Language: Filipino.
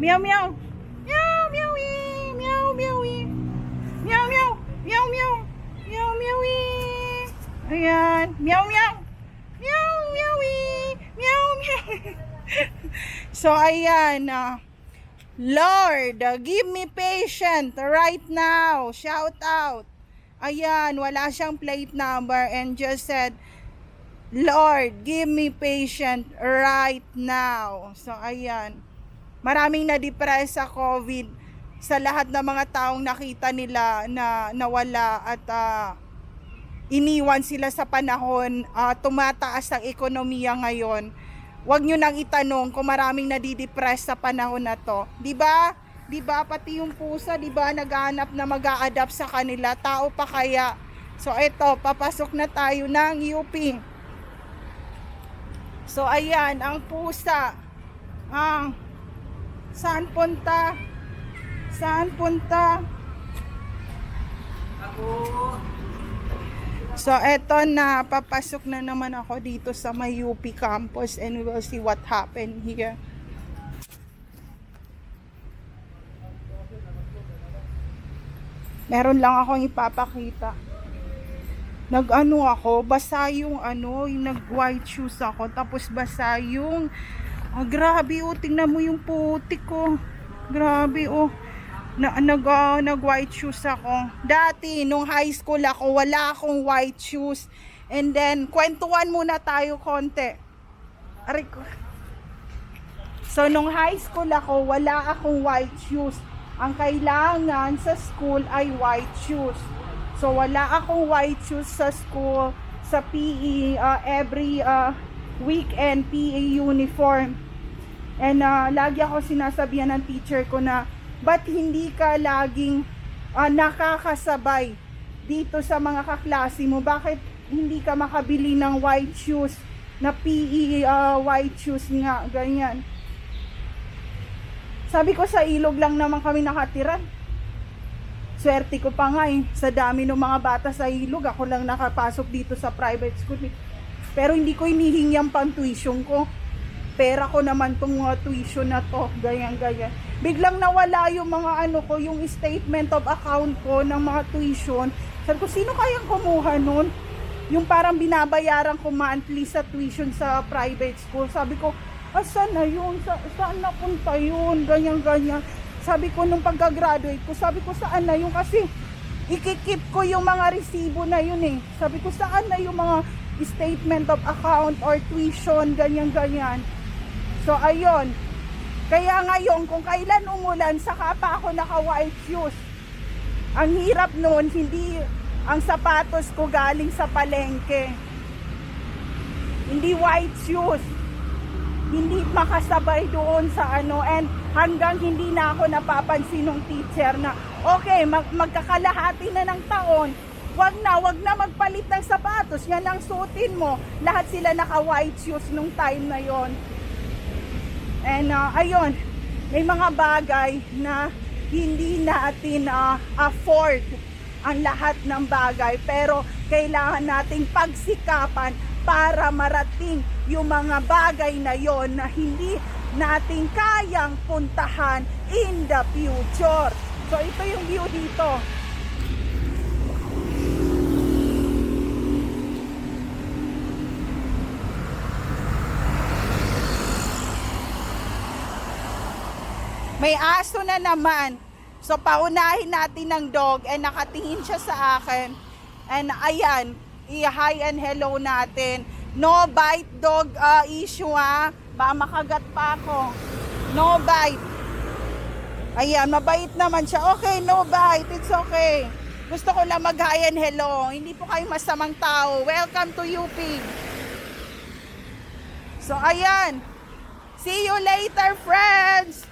Meow meow. Meow meow ee. Meow meow ee. Meow meow. Meow meow. Meow meow ee. Ayan. Meow meow. Meow meow ee. Meow meow. So ayan. Lord, give me patience right now. Shout out. Ayan, wala siyang plate number and just said, Lord, give me patience right now. So ayan. Maraming na-depress sa COVID, sa lahat ng mga taong nakita nila na nawala at iniwan sila sa panahon, tumataas ang ekonomiya ngayon. Huwag nyo nang itanong kung maraming nadidepress sa panahon na to. 'Di ba? 'Di ba pati yung pusa, 'di ba, naghahanap na mag-a-adapt sa kanila, tao pa kaya. So eto, papasok na tayo ng UP. So ayan, ang pusa. Saan punta? Saan punta? So eto na, papasok na naman ako dito sa may UP campus and we will see what happened here. Meron lang akong ipapakita. Nag-ano ako, basa yung yung nag-white shoes ako, tapos basa yung grabe tingnan mo yung putik ko. Grabe nag-white shoes ako. Dati nung high school ako, wala akong white shoes. And then kwentuhan muna tayo konti. Aray ko. So nung high school ako, wala akong white shoes. Ang kailangan sa school ay white shoes. So wala akong white shoes sa school, sa PE, every weekend PE uniform. And lagi ako sinasabihan ng teacher ko na, ba't hindi ka laging nakakasabay dito sa mga kaklase mo? Bakit hindi ka makabili ng white shoes na PE white shoes nga, ganyan. Sabi ko, sa ilog lang naman kami nakatiran. Swerte ko pa nga sa dami ng mga bata sa ilog, ako lang nakapasok dito sa private school. Pero hindi ko hinihingi ang pang tuition ko. Pera ko naman tong tuition na to, ganyan. Biglang nawala yung mga yung statement of account ko ng mga tuition. Sabi ko, sino kayang kumuha nun? Yung parang binabayaran ko monthly sa tuition sa private school. Sabi ko, saan na yun? Saan napunta yun? Ganyan. Sabi ko, nung pagka-graduate ko, sabi ko, saan na yun? Kasi ikikip ko yung mga resibo na yun eh. Sabi ko, saan na yung mga statement of account or tuition, ganyan. So ayun, kaya ngayon kung kailan umulan, saka pa ako naka-white shoes. Ang hirap noon, hindi ang sapatos ko galing sa palengke, hindi white shoes, hindi makasabay doon sa and hanggang hindi na ako napapansin ng teacher na okay, magkakalahati na ng taon, wag na magpalit ng sapatos, yan ang suotin mo. Lahat sila naka-white shoes nung time na yon. And ayun, may mga bagay na hindi natin afford ang lahat ng bagay, pero kailangan nating pagsikapan para marating yung mga bagay na yon na hindi natin kayang puntahan in the future. So ito yung view dito. May aso na naman. So paunahin natin ng dog and nakatingin siya sa akin. And ayan, i-hi and hello natin. No bite dog issue Baka makagat pa ako. No bite. Ayan, mabait naman siya. Okay, no bite. It's okay. Gusto ko lang mag-hi and hello. Hindi po kayo masamang tao. Welcome to UP. So ayan. See you later, friends.